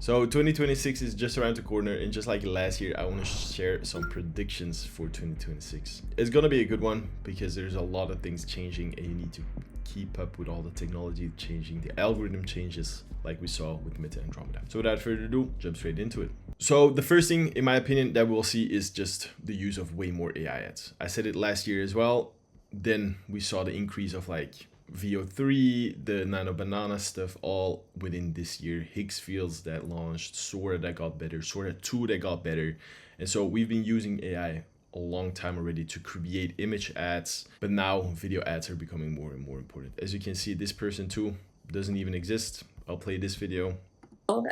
So 2026 is just around the corner, and just like last year, I want to share some predictions for 2026. It's gonna be a good one because there's a lot of things changing and you need to keep up with all the technology changing, the algorithm changes like we saw with Meta Andromeda. So without further ado, jump straight into it. So the first thing, in my opinion, that we'll see is just the use of way more AI ads. I said it last year as well. Then we saw the increase of like VO3, the Nano Banana stuff, all within this year. Higgs fields that launched, Sora that got better, Sora 2 that got better. And so we've been using AI a long time already to create image ads, but now video ads are becoming more and more important. As you can see, this person too doesn't even exist. I'll play this video.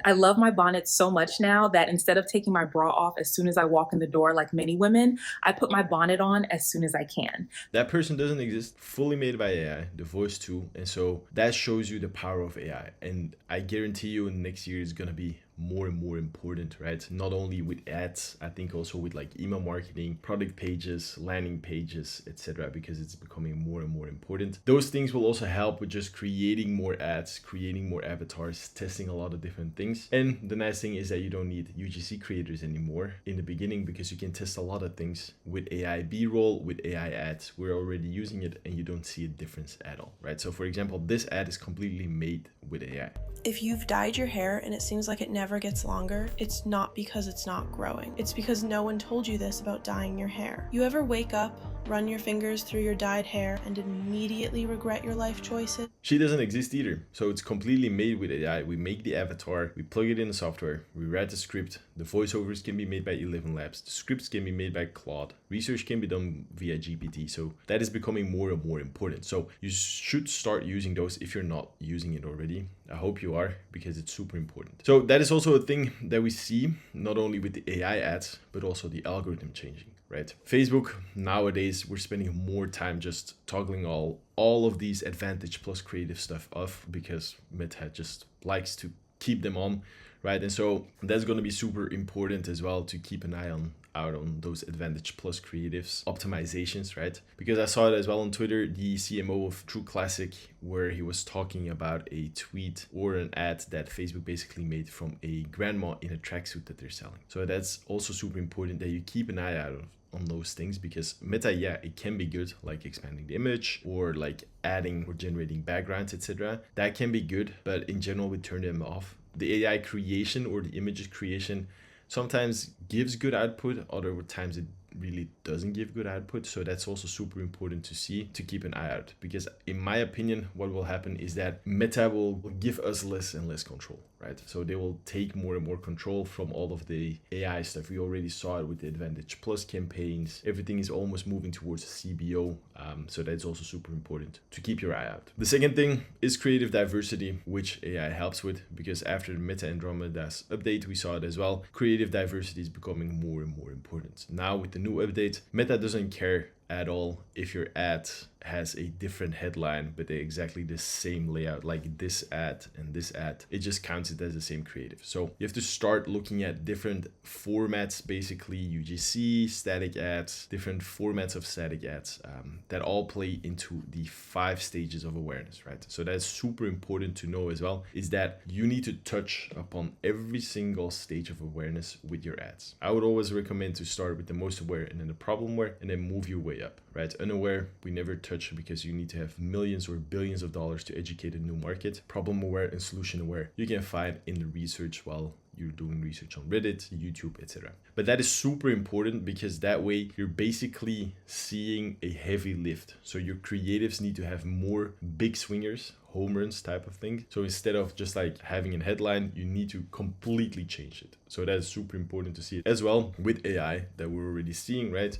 I love my bonnet so much now that instead of taking my bra off as soon as I walk in the door, like many women, I put my bonnet on as soon as I can. That person doesn't exist, fully made by AI, the voice too. And so that shows you the power of AI. And I guarantee you next year is going to be more and more important, right? Not only with ads, I think also with like email marketing, product pages, landing pages, etc., because it's becoming more and more important. Those things will also help with just creating more ads, creating more avatars, testing a lot of different things. And the nice thing is that you don't need UGC creators anymore in the beginning because you can test a lot of things with AI B-roll, with AI ads. We're already using it and you don't see a difference at all, right? So for example, this ad is completely made with AI. If you've dyed your hair and it seems like it never gets longer, it's not because it's not growing. It's because no one told you this about dyeing your hair. You ever wake up, run your fingers through your dyed hair, and immediately regret your life choices? She doesn't exist either. So it's completely made with AI. We make the avatar, we plug it in the software, we write the script. The voiceovers can be made by 11 Labs. The scripts can be made by Claude. Research can be done via GPT. So that is becoming more and more important. So you should start using those if you're not using it already. I hope you are, because it's super important. So that is also a thing that we see, not only with the AI ads, but also the algorithm changing, right? Facebook, nowadays, we're spending more time just toggling all of these advantage plus creative stuff off because Meta just likes to keep them on, right? And so that's going to be super important as well to keep an eye out on those advantage plus creatives optimizations, right? Because I saw it as well on Twitter, the CMO of True Classic, where he was talking about a tweet or an ad that Facebook basically made from a grandma in a tracksuit that they're selling. So that's also super important that you keep an eye out on those things, because Meta, yeah, it can be good, like expanding the image or like adding or generating backgrounds, etc. That can be good, but in general, we turn them off. The AI creation or the images creation sometimes gives good output, other times it really doesn't give good output. So that's also super important to see, to keep an eye out, because in my opinion, what will happen is that Meta will give us less and less control, right? So they will take more and more control from all of the AI stuff. We already saw it with the Advantage Plus campaigns. Everything is almost moving towards CBO. So that's also super important to keep your eye out. The second thing is creative diversity, which AI helps with, because after the Meta Andromeda's update, we saw it as well. Creative diversity is becoming more and more important. Now with the new update, Meta doesn't care at all if your ad has a different headline but they're exactly the same layout, like this ad and this ad. It just counts it as the same creative. So you have to start looking at different formats, basically UGC, static ads, different formats of static ads that all play into the 5 stages of awareness, right? So that's super important to know as well, is that you need to touch upon every single stage of awareness with your ads. I would always recommend to start with the most aware and then the problem aware, and then move your way up, right? Unaware, we never touch, because you need to have millions or billions of dollars to educate a new market. Problem aware and solution aware, you can find in the research while you're doing research on Reddit, YouTube, etc. But that is super important, because that way you're basically seeing a heavy lift. So your creatives need to have more big swingers, home runs type of thing. So instead of just like having a headline, you need to completely change it. So that is super important to see it as well with AI that we're already seeing, right?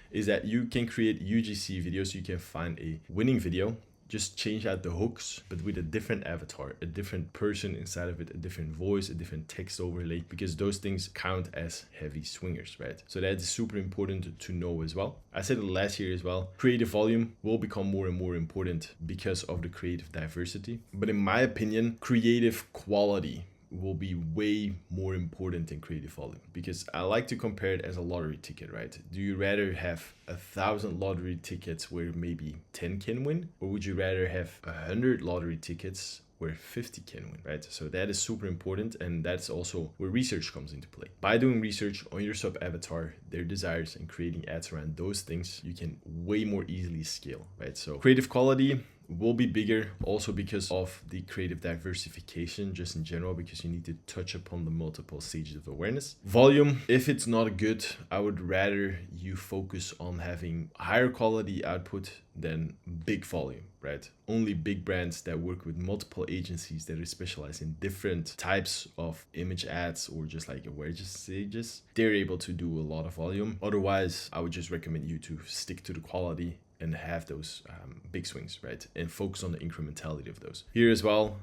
Is that you can create UGC videos. You can find a winning video, just change out the hooks, but with a different avatar, a different person inside of it, a different voice, a different text overlay, because those things count as heavy swingers, right? So that's super important to know as well. I said it last year as well, creative volume will become more and more important because of the creative diversity. But in my opinion, creative quality will be way more important than creative volume, because I like to compare it as a lottery ticket, right? Do you rather have 1,000 lottery tickets where maybe 10 can win, or would you rather have 100 lottery tickets where 50 can win, right? So that is super important, and that's also where research comes into play. By doing research on your sub avatar, their desires, and creating ads around those things, you can way more easily scale, right? So creative quality will be bigger also because of the creative diversification just in general, because you need to touch upon the multiple stages of awareness. Volume, if it's not good, I would rather you focus on having higher quality output than big volume, right? Only big brands that work with multiple agencies that are specialized in different types of image ads or just like awareness stages, they're able to do a lot of volume. Otherwise, I would just recommend you to stick to the quality and have those big swings, right? And focus on the incrementality of those. Here as well,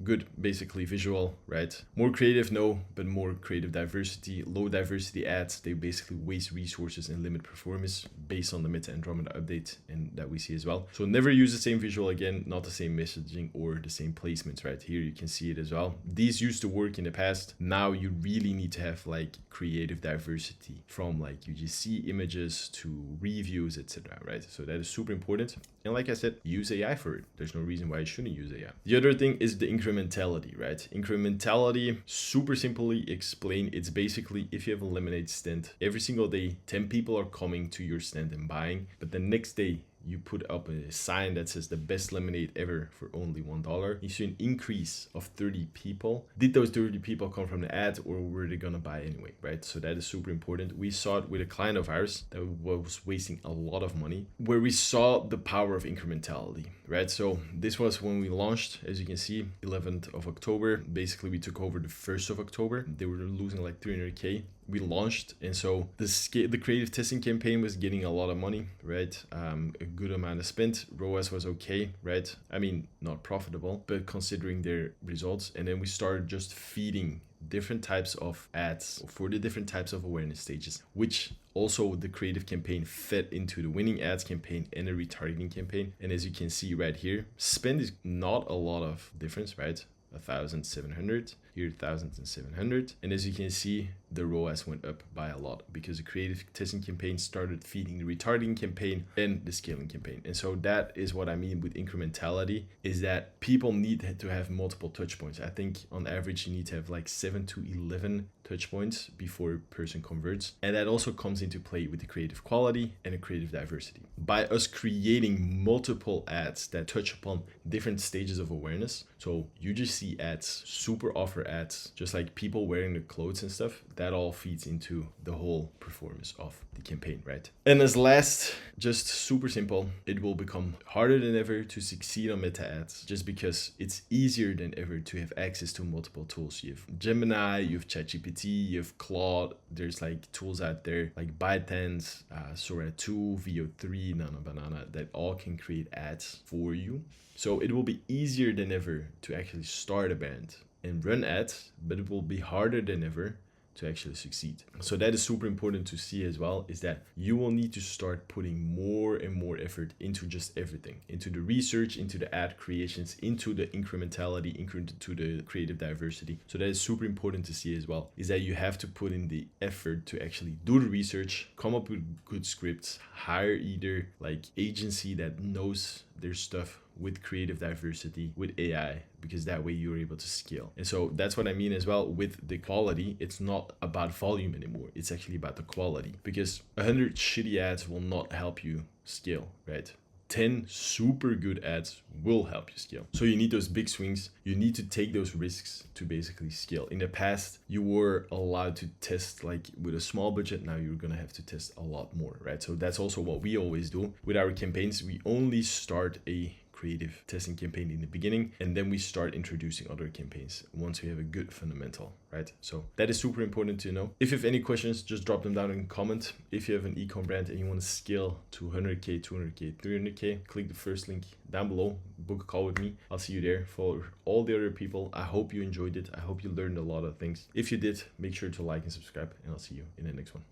good, basically visual, right? More creative, no, but more creative diversity. Low diversity ads, they basically waste resources and limit performance based on the Meta Andromeda update, and that we see as well. So never use the same visual again, not the same messaging or the same placements, right? Here you can see it as well. These used to work in the past. Now you really need to have like creative diversity from like UGC images to reviews, etc., right? So that is super important. And like I said, use AI for it. There's no reason why you shouldn't use AI. The other thing is the incrementality, right? Incrementality, super simply explained, it's basically if you have a lemonade stand, every single day, 10 people are coming to your stand and buying, but the next day, you put up a sign that says the best lemonade ever for only $1. You see an increase of 30 people. Did those 30 people come from the ad, or were they gonna buy anyway, right? So that is super important. We saw it with a client of ours that was wasting a lot of money, where we saw the power of incrementality, right? So this was when we launched, as you can see, 11th of October. Basically, we took over the 1st of October. They were losing like 300K. We launched, and so the creative testing campaign was getting a lot of money, right? A good amount of spent. ROAS was okay, right? I mean, not profitable, but considering their results. And then we started just feeding different types of ads for the different types of awareness stages, which also the creative campaign fed into the winning ads campaign and the retargeting campaign. And as you can see right here, spend is not a lot of difference, right? 1,700, here 1,700. And as you can see, the ROAS went up by a lot because the creative testing campaign started feeding the retargeting campaign and the scaling campaign. And so that is what I mean with incrementality, is that people need to have multiple touch points. I think on average, you need to have like 7 to 11 touch points before a person converts. And that also comes into play with the creative quality and the creative diversity. By us creating multiple ads that touch upon different stages of awareness, so UGC ads, super offer ads, just like people wearing the clothes and stuff, that all feeds into the whole performance of the campaign, right? And as last, just super simple, it will become harder than ever to succeed on meta ads, just because it's easier than ever to have access to multiple tools. You have Gemini, you have ChatGPT, you have Claude. There's like tools out there like ByteDance, Sora 2, VO3, Nano Banana, that all can create ads for you. So it will be easier than ever to actually start a brand and run ads, but it will be harder than ever to actually succeed. So that is super important to see as well, is that you will need to start putting more and more effort into just everything, into the research, into the ad creations, into the incrementality, into the creative diversity. So that is super important to see as well, is that you have to put in the effort to actually do the research, come up with good scripts, hire either like agency that knows their stuff with creative diversity, with AI, because that way you're able to scale. And so that's what I mean as well with the quality. It's not about volume anymore. It's actually about the quality, because 100 shitty ads will not help you scale, right? 10 super good ads will help you scale. So you need those big swings. You need to take those risks to basically scale. In the past, you were allowed to test like with a small budget. Now you're going to have to test a lot more, right? So that's also what we always do with our campaigns. We only start a creative testing campaign in the beginning, and then we start introducing other campaigns once we have a good fundamental, right? So that is super important to know. If you have any questions, just drop them down in comment. If you have an e-com brand and you want to scale to 100K, 200K, 300K, click the first link down below, book a call with me. I'll see you there. For all the other people, I hope you enjoyed it. I hope you learned a lot of things. If you did, make sure to like and subscribe, and I'll see you in the next one.